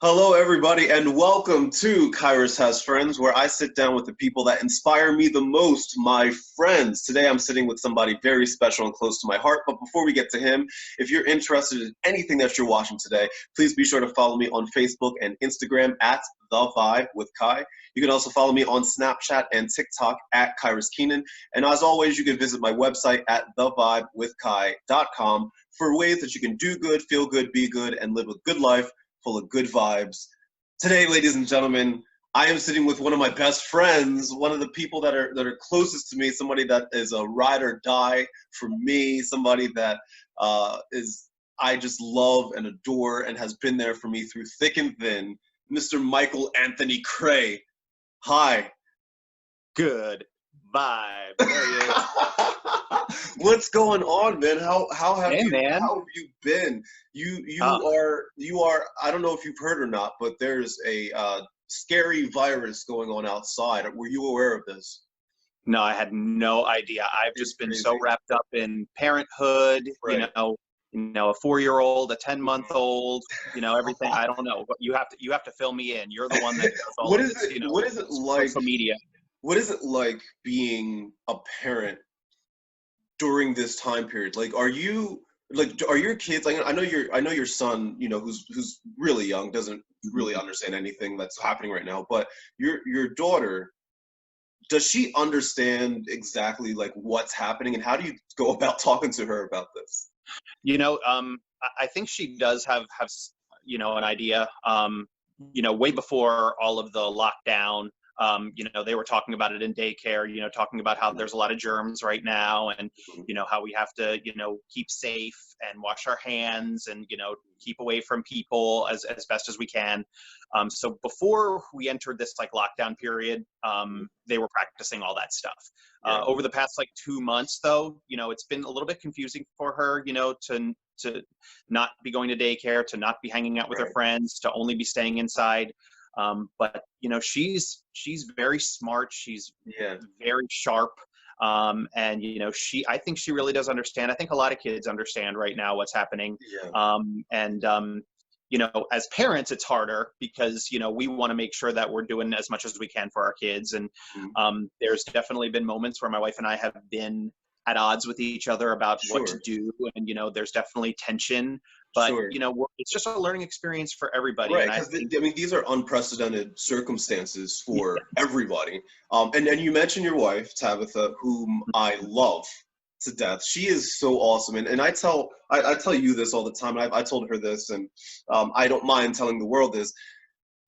Hello, everybody, and welcome to Kyrus Has Friends, where I sit down with the people that inspire me the most, my friends. Today, I'm sitting with somebody very special and close to my heart. But before we get to him, if you're interested in anything that you're watching today, please be sure to follow me on Facebook and Instagram at The Vibe with Kai. You can also follow me on Snapchat and TikTok at Kyrus Keenan. And as always, you can visit my website at thevibewithkai.com for ways that you can do good, feel good, be good, and live a good life full of good vibes. Today, ladies and gentlemen, I am sitting with one of my best friends, one of the people that are closest to me, somebody that is a ride or die for me, somebody that I just love and adore and has been there for me through thick and thin, Mr. Michael Anthony Crea. Hi. Good vibe. There he is. What's going on, man? How have Hey, you man. how have you been? You are I don't know if you've heard or not, but there's a scary virus going on outside. Were you aware of this? No, I had no idea. I've It's just been crazy. so wrapped up in parenthood, Right. a 4-year-old, a 10-month-old, everything. I don't know. But you have to fill me in. You're the one that does all What of is this, it what is it like social media. what is it like being a parent during this time period? Like, are your kids, like, I know your son, who's really young, doesn't really understand anything that's happening right now, but your daughter, does she understand exactly like what's happening, and how do you go about talking to her about this? I think she does have an idea. Way before all of the lockdown, they were talking about it in daycare, talking about how there's a lot of germs right now, and how we have to keep safe and wash our hands and keep away from people as best as we can. So before we entered this like lockdown period, they were practicing all that stuff. Yeah. Over the past like 2 months, though, it's been a little bit confusing for her, to not be going to daycare, to not be hanging out with her Right. friends, to only be staying inside. But she's very smart. She's Yeah. very sharp. And I think she really does understand. I think a lot of kids understand right now what's happening. Yeah. And as parents, it's harder because we want to make sure that we're doing as much as we can for our kids. And Mhm. there's definitely been moments where my wife and I have been at odds with each other about what to Sure. do, and there's definitely tension. But Sure. it's just a learning experience for everybody, Right, and I because think. I mean these are unprecedented circumstances for everybody. And you mentioned your wife Tabitha, whom I love to death. She is so awesome, and I tell you this all the time. And I told her this, and I don't mind telling the world this.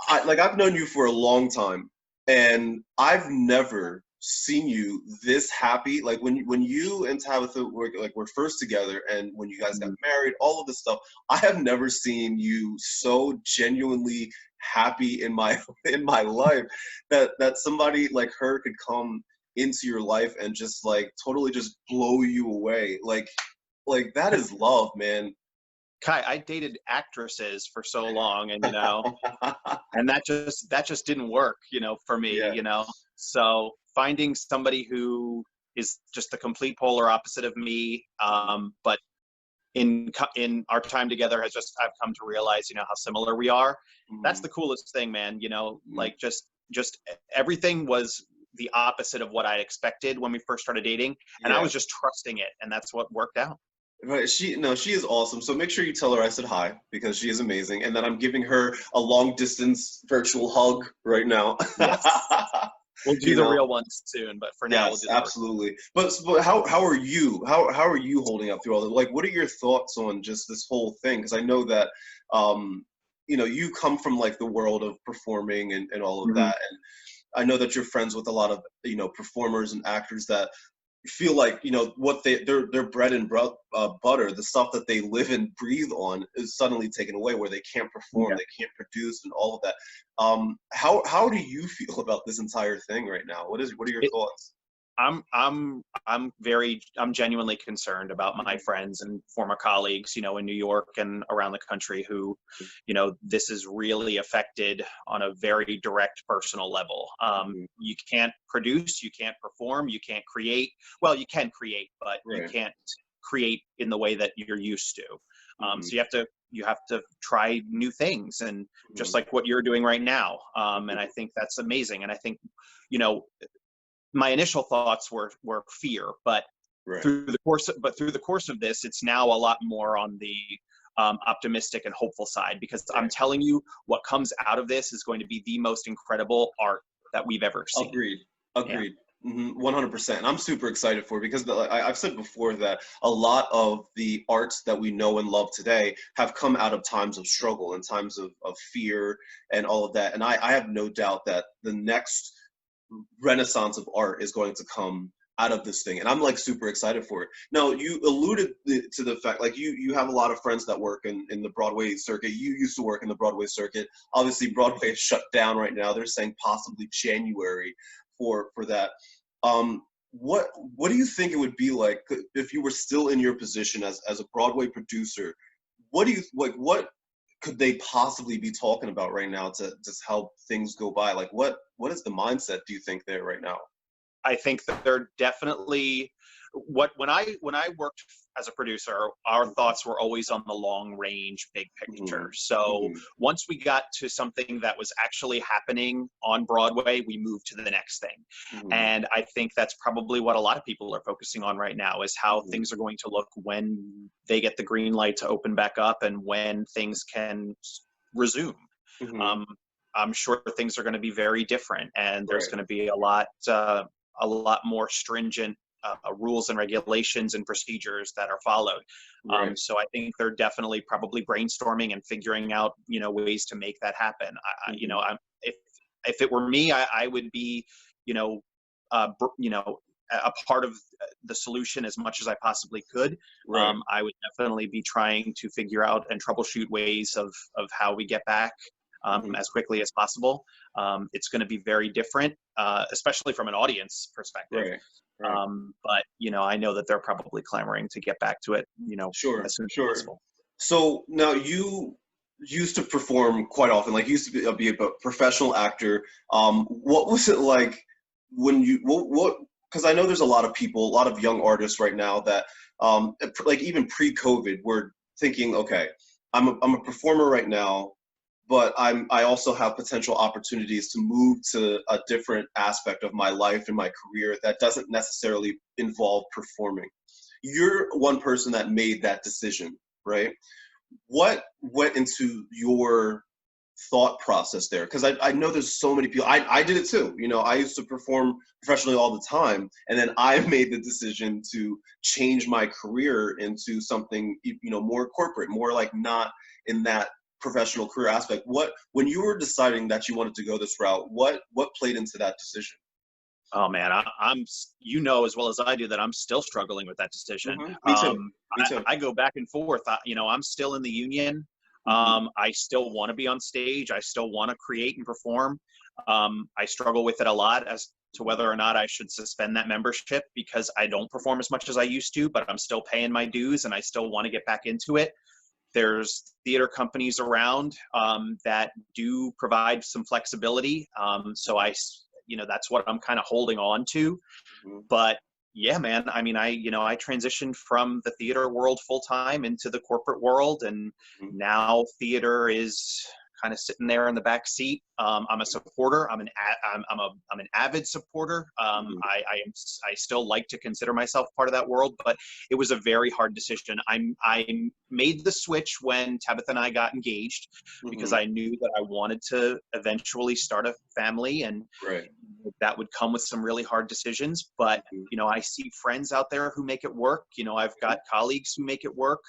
I've known you for a long time, and I've never seen you this happy. Like when you and Tabitha were first together, and when you guys got married, all of this stuff. I have never seen you so genuinely happy in my in my life that somebody like her could come into your life and just like totally just blow you away. Like that is love, man. Kai, I dated actresses for so long, and and that just didn't work, for me, Yeah, So finding somebody who is just the complete polar opposite of me, but in our time together I've come to realize, how similar we are. That's mhm, the coolest thing, man. mhm. Like just everything was the opposite of what I expected when we first started dating, and I Yeah. was just trusting it, and that's what worked out. Right, she is awesome. So make sure you tell her I said hi because she is amazing, and that I'm giving her a long distance virtual hug right now. Yes. We'll do You the know, real ones soon, but for now we'll yes, do the virtual. absolutely. But how are you? How are you holding up through all that? Like, what are your thoughts on just this whole thing? Because I know that you come from like the world of performing and all of Mhm. that, and I know that you're friends with a lot of performers and actors that feel like what their bread and butter, the stuff that they live and breathe on, is suddenly taken away, where they can't perform, Yeah. they can't produce, and all of that. How do you feel about this entire thing right now? What are your thoughts? I'm genuinely concerned about my Mhm. friends and former colleagues, in New York and around the country who, this is really affected on a very direct personal level. Mhm. You can't produce, you can't perform, you can't create. Well, you can create, but you Right. can't create in the way that you're used to. Mhm. So you have to you have to try new things, and just like what you're doing right now. And I think that's amazing. And I think, you know, my initial thoughts were fear, but Right. through the course of this, it's now a lot more on the optimistic and hopeful side, because I'm telling you, what comes out of this is going to be the most incredible art that we've ever seen. Agreed. 100%. And I'm super excited for it, because I've said before that a lot of the arts that we know and love today have come out of times of struggle and times of fear and all of that. And I have no doubt that the next renaissance of art is going to come out of this thing, and I'm like super excited for it. Now, you alluded to the fact, like, you have a lot of friends that work in the Broadway circuit. You used to work in the Broadway circuit. Obviously Broadway is shut down right now. They're saying possibly January for that. What do you think it would be like if you were still in your position as a Broadway producer? What do you like, what could they possibly be talking about right now to just help things go by? Like, what is the mindset, do you think, there right now? I think that they're definitely when I worked as a producer, our thoughts were always on the long range, big picture. So once we got to something that was actually happening on Broadway, we moved to the next thing. And I think that's probably what a lot of people are focusing on right now, is how things are going to look when they get the green light to open back up and when things can resume. I'm sure things are going to be very different, and there's going to be a lot more stringent rules and regulations and procedures that are followed. So I think they're definitely probably brainstorming and figuring out, you know, ways to make that happen. You know, if it were me, I would be, you know, a part of the solution as much as I possibly could. I would definitely be trying to figure out and troubleshoot ways of how we get back as quickly as possible. It's going to be very different, especially from an audience perspective. But, you know, I know that they're probably clamoring to get back to it, you know, as soon as possible. So now, you used to perform quite often, like you used to be a professional actor. What was it like when you, because I know there's a lot of people, a lot of young artists right now that, like even pre-COVID, were thinking, okay, I'm a performer right now, but I also have potential opportunities to move to a different aspect of my life and my career that doesn't necessarily involve performing. You're one person that made that decision, right? What went into your thought process there? Because I know there's so many people. I did it too. You know, I used to perform professionally all the time, and then I made the decision to change my career into something, you know, more corporate, more like not in that professional career aspect. When you were deciding that you wanted to go this route, what played into that decision? Oh man, I'm you know as well as I do that I'm still struggling with that decision. Me too. I go back and forth. You know, I'm still in the union. I still want to be on stage. I still want to create and perform. I struggle with it a lot as to whether or not I should suspend that membership, because I don't perform as much as I used to, but I'm still paying my dues and I still want to get back into it. There's theater companies around that do provide some flexibility. So you know, that's what I'm kind of holding on to. But yeah, man, I mean, I transitioned from the theater world full time into the corporate world, and now theater is kind of sitting there in the back seat. I'm a supporter. I'm an avid supporter. I still like to consider myself part of that world, but it was a very hard decision. I made the switch when Tabitha and I got engaged, because I knew that I wanted to eventually start a family, and that would come with some really hard decisions. But you know, I see friends out there who make it work. You know, I've got colleagues who make it work.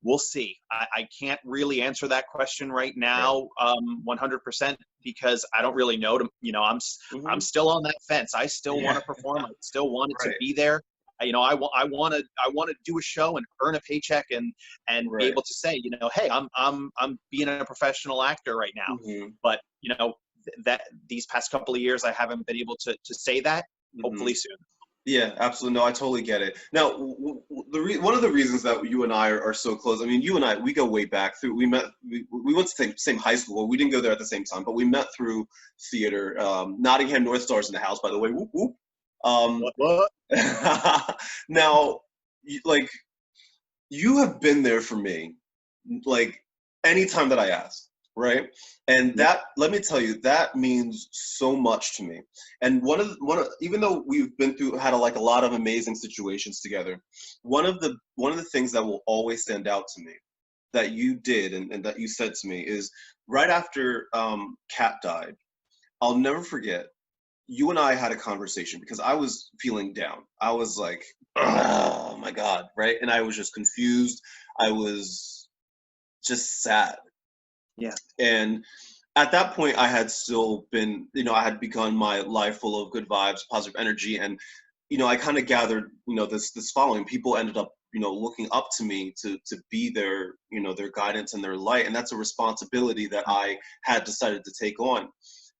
We'll see. I can't really answer that question right now, 100%, because I don't really know. You know, I'm still on that fence. I still want to perform. I still want it to be there. You know, I want to do a show and earn a paycheck and be able to say, you know, hey, I'm being a professional actor right now. But you know, that these past couple of years I haven't been able to say that. Hopefully soon. Yeah, absolutely. No, I totally get it. Now, one of the reasons that you and I are so close, I mean, you and I, we go way back through, we went to the same high school. Well, we didn't go there at the same time, but we met through theater. Nottingham North Stars in the house, by the way. Whoop, whoop. What? Now, like, you have been there for me like anytime that I ask, right? And that, let me tell you, that means so much to me. And even though we've been through, had a lot of amazing situations together, one of the things that will always stand out to me that you did and that you said to me is right after Kat died, I'll never forget, you and I had a conversation because I was feeling down. I was like, oh my God, right? And I was just confused. I was just sad. Yeah. And at that point, I had still been, I had begun my life full of good vibes, positive energy. And, I kind of gathered, this following. People ended up, looking up to me to be their, their guidance and their light. And that's a responsibility that I had decided to take on.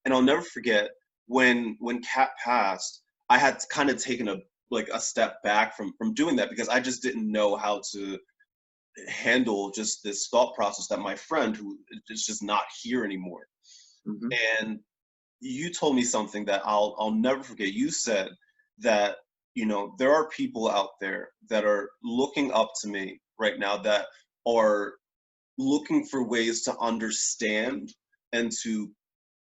And I'll never forget when Kat passed, I had kind of taken a step back from doing that because I just didn't know how to handle just this thought process that my friend who is just not here anymore. Mm-hmm. And you told me something that I'll never forget. You said that, there are people out there that are looking up to me right now that are looking for ways to understand and to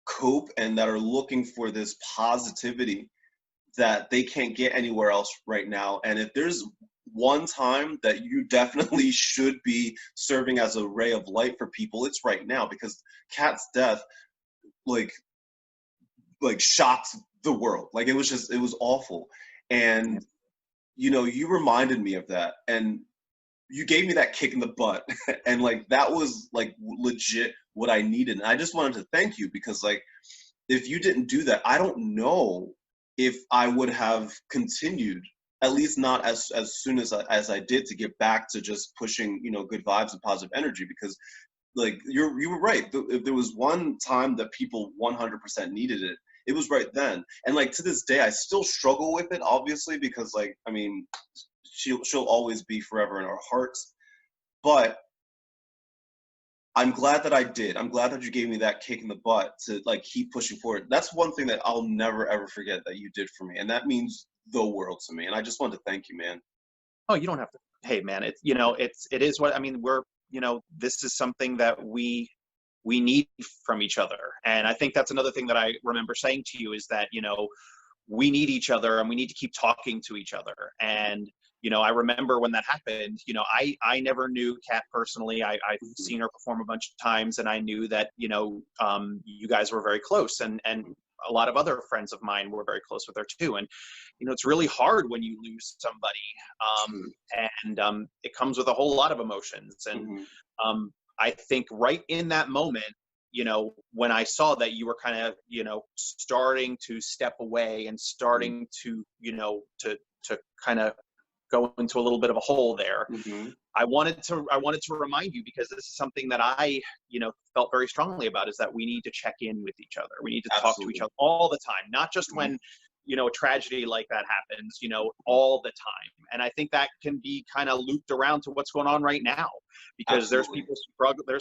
cope, and that are looking for this positivity that they can't get anywhere else right now. And if there's one time that you definitely should be serving as a ray of light for people, it's right now, because Kat's death like shocked the world. Like it was awful. And you reminded me of that, and you gave me that kick in the butt. And like that was like legit what I needed. And I just wanted to thank you because like if you didn't do that, I don't know if I would have continued, at least not as soon as I did, to get back to just pushing, good vibes and positive energy. Because like you were right. If there was one time that people 100% needed it, it was right then. And like to this day, I still struggle with it, obviously, because like, I mean, she'll always be forever in our hearts. But I'm glad that I did. I'm glad that you gave me that kick in the butt to like keep pushing forward. That's one thing that I'll never ever forget that you did for me, and that means the world to me. And I just wanted to thank you, man. Oh, you don't have to. Hey, man, it is what I mean. We're this is something that we need from each other, and I think that's another thing that I remember saying to you is that we need each other and we need to keep talking to each other. And I remember when that happened, I never knew Kat personally. I've seen her perform a bunch of times, and I knew that, you guys were very close, and a lot of other friends of mine were very close with her too. And, it's really hard when you lose somebody, and it comes with a whole lot of emotions. And I think right in that moment, when I saw that you were kind of, starting to step away and starting to, to kind of go into a little bit of a hole there. I wanted to remind you, because this is something that I, felt very strongly about, is that we need to check in with each other. We need to talk to each other all the time, not just when, a tragedy like that happens, all the time. And I think that can be kind of looped around to what's going on right now, because there's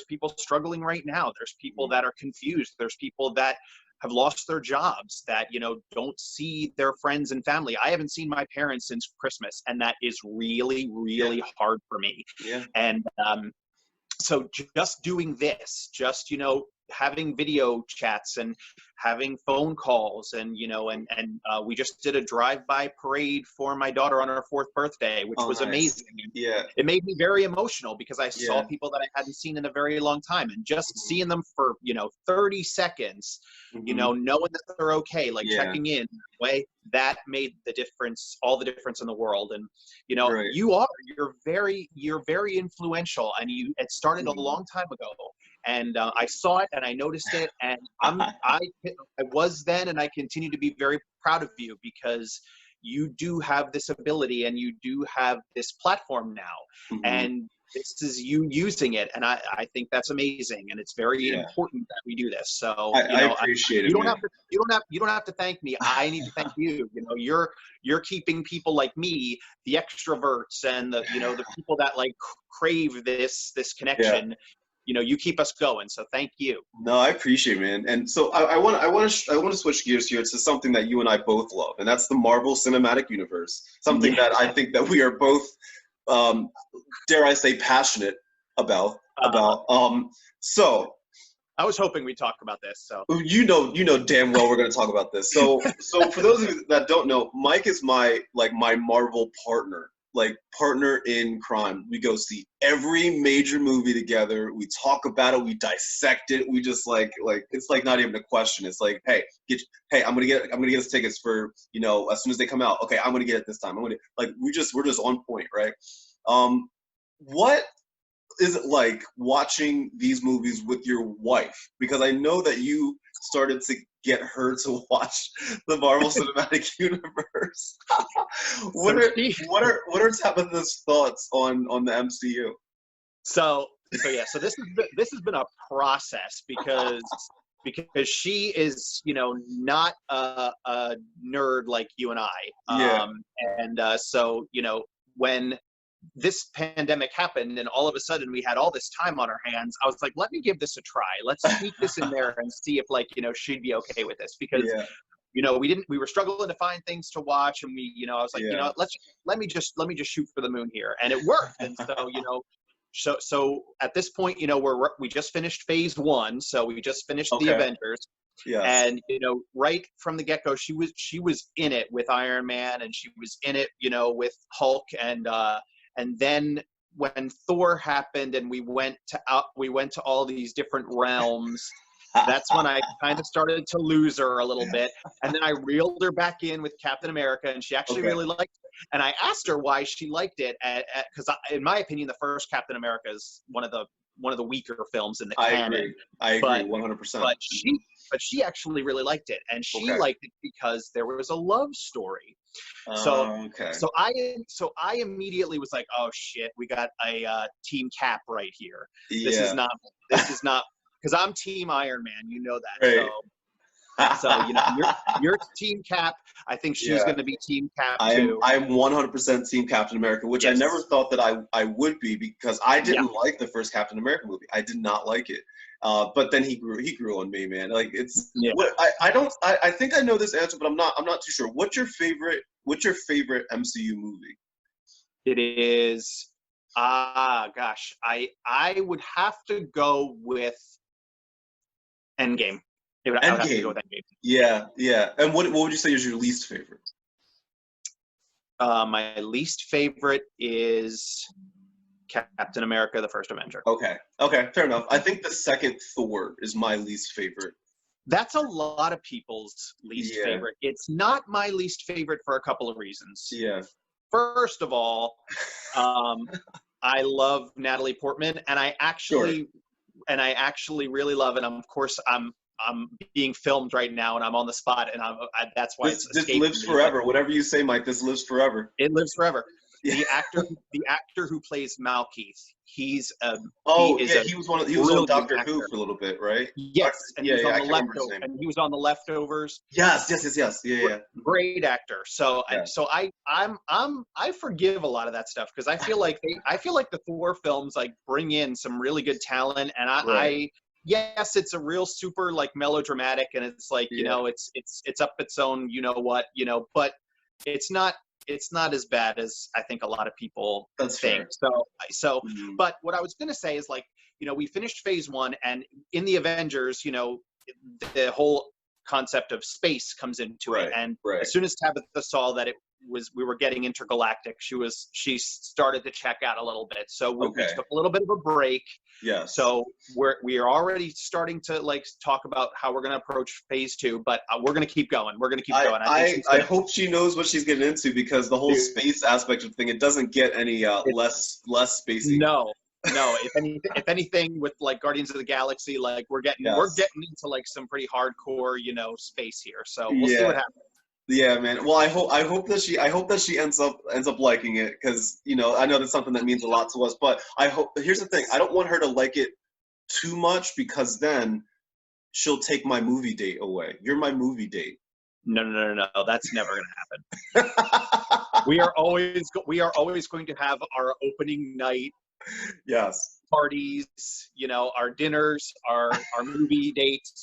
people struggling right now. There's people that are confused. There's people that have lost their jobs, that don't see their friends and family. I haven't seen my parents since Christmas, and that is really, really hard for me. And so just doing this, just having video chats and having phone calls, and we just did a drive-by parade for my daughter on her 4th birthday, which was amazing. It made me very emotional because I saw people that I hadn't seen in a very long time, and just seeing them for 30 seconds, knowing that they're okay, like checking in way, that made the difference, all the difference in the world. And you're very influential, and it started a long time ago. And I saw it and I noticed it, and I was then, and I continue to be very proud of you, because you do have this ability and you do have this platform now, and this is you using it, and I think that's amazing, and it's very important that we do this. So I appreciate it. You don't have to thank me. I need to thank you. You're keeping people like me, the extroverts, and the the people that like crave this connection. You keep us going. So thank you. No, I appreciate it, man. And so I want to switch gears here to something that you and I both love, and that's the Marvel Cinematic Universe. Something that I think that we are both, dare I say, passionate about Uh, so I was hoping we'd talk about this. So you know damn well we're going to talk about this. So for those of you that don't know, Mike is my Marvel partner, like partner in crime. We go see every major movie together. We talk about it. We dissect it. We just like it's like not even a question. It's like, hey, I'm gonna get us tickets for, as soon as they come out. Okay, I'm gonna get it this time. We're just on point, right? What is it like watching these movies with your wife? Because I know that you started to get her to watch the Marvel Cinematic Universe. what so are she what are Tabitha's thoughts on the MCU? so this has been a process because she is, not a nerd like you and I. Yeah. So, when this pandemic happened and all of a sudden we had all this time on our hands, I was like, let me give this a try. Let's sneak this in there and see if, like, she'd be okay with this, because Yeah. we were struggling to find things to watch, and I was like, Yeah. let me just shoot for the moon here. And it worked. And so at this point, we just finished phase 1. So we just finished the Okay. Avengers. Yes. And right from the get-go, she was in it with Iron Man, and she was in it, with Hulk, and then when Thor happened and we went to all these different realms, that's when I kind of started to lose her a little bit. And then I reeled her back in with Captain America, and she actually really liked it. And I asked her why she liked it, because in my opinion, the first Captain America is one of the weaker films in the canon. I agree 100%. But she actually really liked it, and she liked it because there was a love story. So I immediately was like, oh shit, we got a Team Cap right here. Yeah. This is not because I'm Team Iron Man, that. Right. So you're Team Cap. I think she's going to be Team Cap too. I'm 100% Team Captain America, which I never thought that I would be, because I didn't like the first Captain America movie. I did not like it. But then he grew on me, man. Like I think I know this answer, but I'm not too sure. What's your favorite MCU movie? It is gosh, I would have to go with Endgame. I would have to go with Endgame. Yeah. And what would you say is your least favorite? My least favorite is Captain America: The First Avenger. Okay, fair enough. I think the second Thor is my least favorite. That's a lot of people's least favorite. It's not my least favorite for a couple of reasons. Yeah. First of all, I love Natalie Portman, and I actually really love it. Of course, I'm being filmed right now, and I'm on the spot, and that's why this lives forever. Whatever you say, Mike, this lives forever. It lives forever. Yeah. The actor who plays Malkeith, he was on Doctor Who for a little bit, right? Yes, and he was on the Leftovers. Yes. Yeah. Great actor. So I forgive a lot of that stuff, because I feel like the Thor films like bring in some really good talent, and yes, it's a real super like melodramatic, and it's like it's up its own but it's not as bad as I think a lot of people think. So but what I was going to say is, like, we finished phase 1, and in the Avengers, the whole concept of space comes into it. And as soon as Tabitha saw that we were getting intergalactic, she started to check out a little bit. So we took a little bit of a break. Yeah. So we are already starting to like talk about how we're going to approach phase 2, but we're going to keep going. I hope she knows what she's getting into, because the whole space aspect of the thing, it doesn't get any less spacey. No. If anything, with like Guardians of the Galaxy, like we're getting into like some pretty hardcore, space here. So we'll see what happens. Yeah, man. Well, I hope that she ends up liking it, because I know that's something that means a lot to us. But here's the thing: I don't want her to like it too much, because then she'll take my movie date away. You're my movie date. No. That's never gonna happen. We are always going to have our opening night. Yes. Parties, our dinners, our movie dates.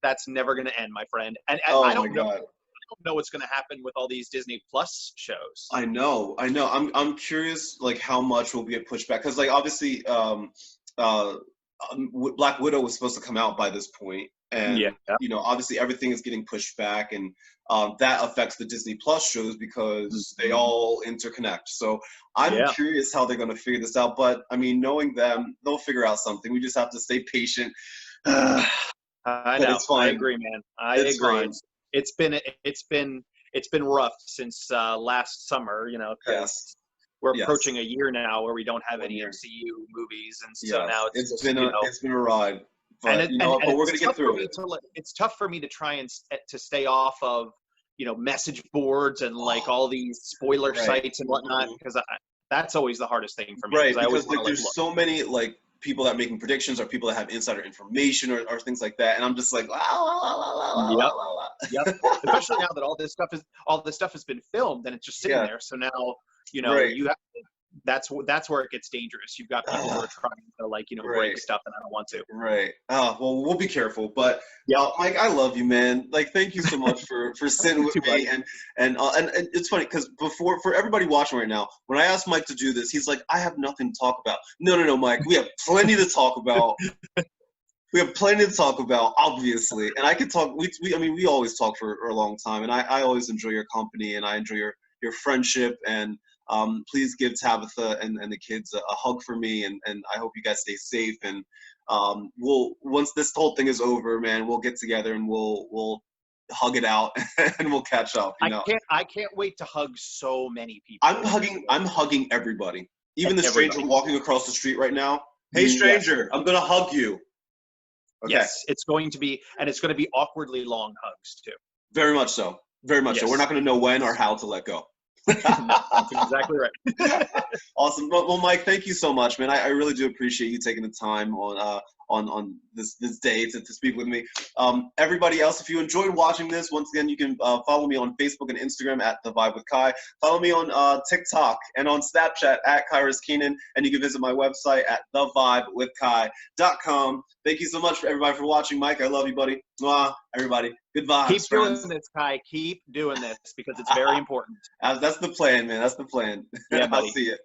That's never going to end, my friend. And I don't know. don't know what's going to happen with all these Disney Plus shows. I know. I'm curious, like, how much will get pushed back, because, like, obviously, Black Widow was supposed to come out by this point, and Yeah. obviously everything is getting pushed back, and that affects the Disney Plus shows because they all interconnect. So I'm curious how they're going to figure this out. But I mean, knowing them, they'll figure out something. We just have to stay patient. I know. It's fine. I agree, man. I agree. Fine. It's been rough since last summer. Yes. We're approaching a year now where we don't have any MCU movies, and so now it's been a ride. But, but we're gonna get through it. It's tough for me to try and to stay off of message boards and like all these spoiler sites and whatnot, because that's always the hardest thing for me. Right, because there's so many like people that are making predictions, or people that have insider information, or things like that, and I'm just like, Yep. Especially now that all this stuff has been filmed and it's just sitting there. So now you have. That's where it gets dangerous. You've got people who are trying to break stuff, and I don't want to. Right. Well, we'll be careful. But Mike, I love you, man. Like, thank you so much for sitting with me. And it's funny because for everybody watching right now, when I asked Mike to do this, he's like, I have nothing to talk about. No, Mike. We have plenty to talk about. We have plenty to talk about, obviously. And I could talk. We always talk for a long time, and I always enjoy your company, and I enjoy your friendship. And please give Tabitha and the kids a hug for me, and I hope you guys stay safe. And once this whole thing is over, man, we'll get together and we'll hug it out and we'll catch up. I can't wait to hug so many people. I'm hugging everybody, even the stranger walking across the street right now. Hey, stranger, I'm gonna hug you. Okay. Yes, it's going to be awkwardly long hugs too. Very much so. Very much so. We're not going to know when or how to let go. That's exactly right. Awesome. Well, Mike, thank you so much, man. I really do appreciate you taking the time on this day to speak with me. Everybody else, if you enjoyed watching this, once again, you can follow me on Facebook and Instagram at The Vibe with Kai. Follow me on TikTok and on Snapchat at Kyrus Keenan, and you can visit my website at thevibewithkai.com. Thank you so much for everybody for watching. Mike, I love you, buddy. Mwah, everybody. Good vibes. Keep doing this, Kai. Keep doing this because it's very important. That's the plan, man. That's the plan. Yeah, buddy. I'll see you.